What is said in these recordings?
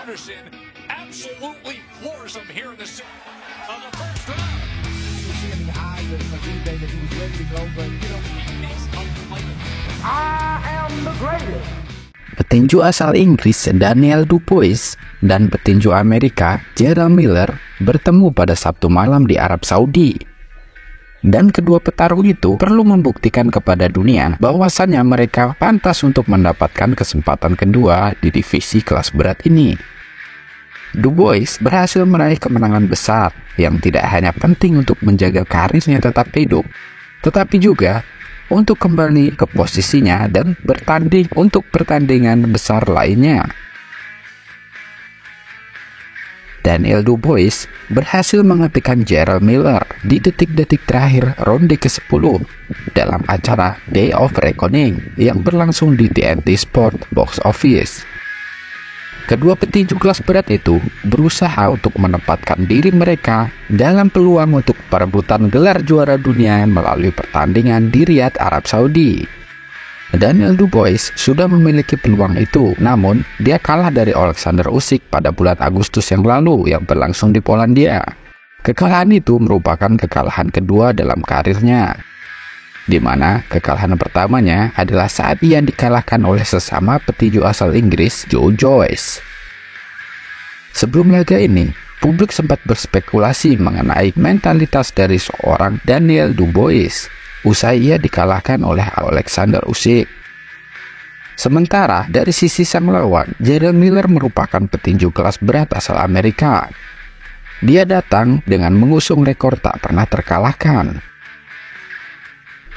Anderson absolutely floors him here in the first round. You see in the eyes of eBay that he was ready to go, but you know, I am the greatest. Petinju asal Inggris Daniel Dubois dan petinju Amerika Jarrell Miller bertemu pada Sabtu malam di Arab Saudi. Dan kedua petarung itu perlu membuktikan kepada dunia bahwasannya mereka pantas untuk mendapatkan kesempatan kedua di divisi kelas berat ini. Dubois berhasil meraih kemenangan besar yang tidak hanya penting untuk menjaga karirnya tetap hidup, tetapi juga untuk kembali ke posisinya dan bertanding untuk pertandingan besar lainnya. Daniel Dubois berhasil menghentikan Jarrell Miller di detik-detik terakhir ronde ke-10 dalam acara Day of Reckoning yang berlangsung di TNT Sport Box Office. Kedua petinju kelas berat itu berusaha untuk menempatkan diri mereka dalam peluang untuk perebutan gelar juara dunia melalui pertandingan di Riyadh, Arab Saudi. Daniel Dubois sudah memiliki peluang itu, namun dia kalah dari Alexander Usyk pada bulan Agustus yang lalu yang berlangsung di Polandia. Kekalahan itu merupakan kekalahan kedua dalam karirnya, di mana kekalahan pertamanya adalah saat ia dikalahkan oleh sesama petinju asal Inggris, Joe Joyce. Sebelum laga ini, publik sempat berspekulasi mengenai mentalitas dari seorang Daniel Dubois usai ia dikalahkan oleh Alexander Usyk. Sementara dari sisi sang lawan, Jarrell Miller merupakan petinju kelas berat asal Amerika. Dia datang dengan mengusung rekor tak pernah terkalahkan.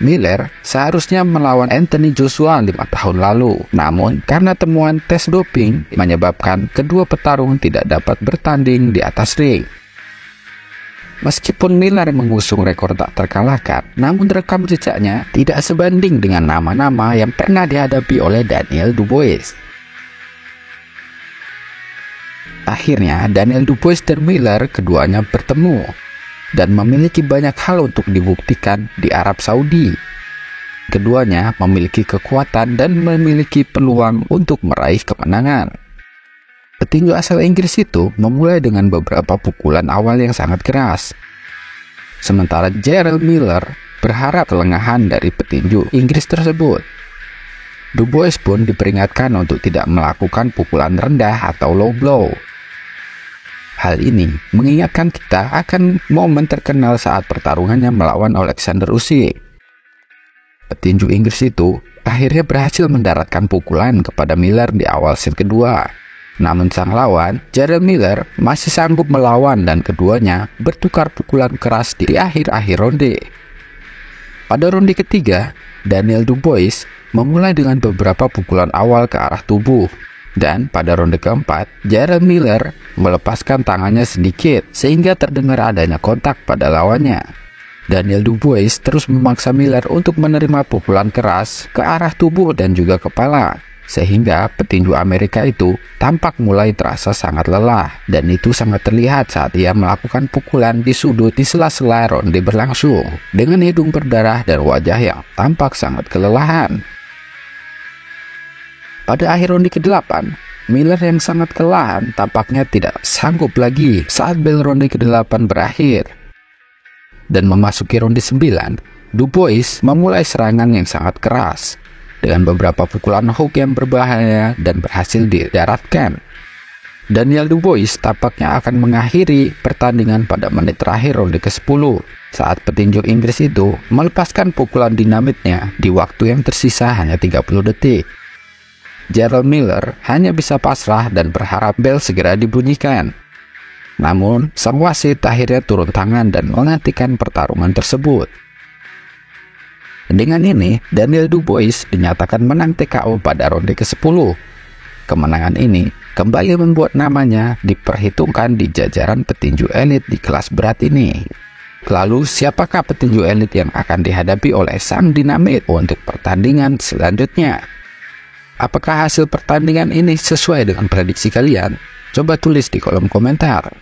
Miller seharusnya melawan Anthony Joshua 5 tahun lalu, namun karena temuan tes doping menyebabkan kedua petarung tidak dapat bertanding di atas ring. Meskipun Miller mengusung rekor tak terkalahkan, namun rekam jejaknya tidak sebanding dengan nama-nama yang pernah dihadapi oleh Daniel Dubois. Akhirnya, Daniel Dubois dan Miller keduanya bertemu dan memiliki banyak hal untuk dibuktikan di Arab Saudi. Keduanya memiliki kekuatan dan memiliki peluang untuk meraih kemenangan. Petinju asal Inggris itu memulai dengan beberapa pukulan awal yang sangat keras. Sementara Jarrell Miller berharap kelengahan dari petinju Inggris tersebut. Dubois pun diperingatkan untuk tidak melakukan pukulan rendah atau low blow. Hal ini mengingatkan kita akan momen terkenal saat pertarungannya melawan Alexander Usyk. Petinju Inggris itu akhirnya berhasil mendaratkan pukulan kepada Miller di awal set kedua. Namun sang lawan, Jarrell Miller, masih sanggup melawan dan keduanya bertukar pukulan keras di akhir-akhir ronde. Pada ronde ketiga, Daniel Dubois memulai dengan beberapa pukulan awal ke arah tubuh. Dan pada ronde keempat, Jarrell Miller melepaskan tangannya sedikit sehingga terdengar adanya kontak pada lawannya. Daniel Dubois terus memaksa Miller untuk menerima pukulan keras ke arah tubuh dan juga kepala. Sehingga petinju Amerika itu tampak mulai terasa sangat lelah, dan itu sangat terlihat saat ia melakukan pukulan di sudut di sela-sela ronde berlangsung dengan hidung berdarah dan wajah yang tampak sangat kelelahan. Pada akhir ronde ke-8, Miller yang sangat kelelahan tampaknya tidak sanggup lagi saat bel ronde ke-8 berakhir. Dan memasuki ronde 9, Dubois memulai serangan yang sangat keras dengan beberapa pukulan hook yang berbahaya dan berhasil didaratkan. Daniel Dubois tampaknya akan mengakhiri pertandingan pada menit terakhir ronde ke-10 saat petinju Inggris itu melepaskan pukulan dinamitnya di waktu yang tersisa hanya 30 detik. Jarrell Miller hanya bisa pasrah dan berharap bel segera dibunyikan. Namun, sang wasit akhirnya turun tangan dan menghentikan pertarungan tersebut. Dengan ini, Daniel Dubois dinyatakan menang TKO pada ronde ke-10. Kemenangan ini kembali membuat namanya diperhitungkan di jajaran petinju elit di kelas berat ini. Lalu, siapakah petinju elit yang akan dihadapi oleh sang dinamit untuk pertandingan selanjutnya? Apakah hasil pertandingan ini sesuai dengan prediksi kalian? Coba tulis di kolom komentar.